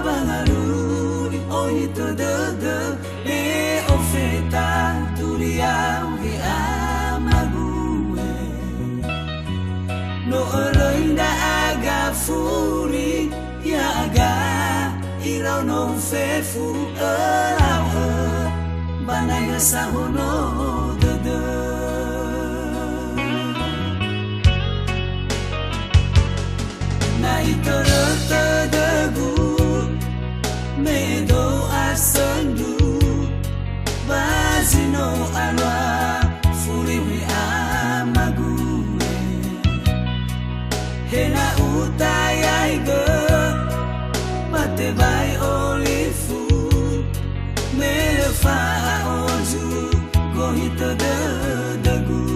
bangaluri ohito de e ofeta turia wi amague no orinda aga furi ya aga irau no fefu elau banaya sahono de na itorota degu medo asendu bazino alwa furi wi amague hena utayai ge mate bai olifu mefa oju gohito degu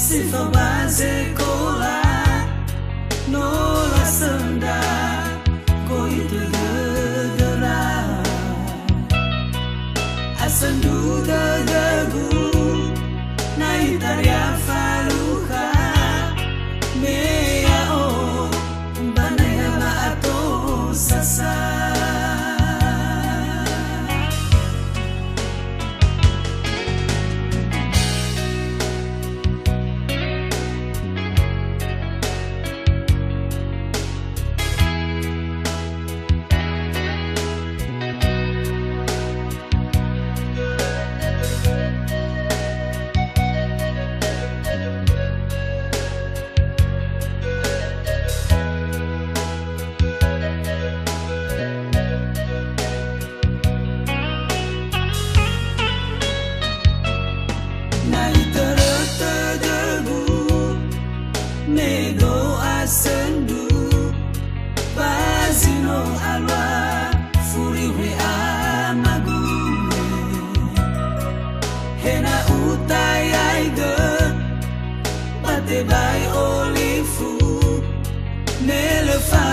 Sifa base cola no la senda goito de ra asendu degu na itaria faluha mea o banaya la ato sasa nego asendu bazino alwa furi wi amague hena utayai ge bate bai olifu nelefa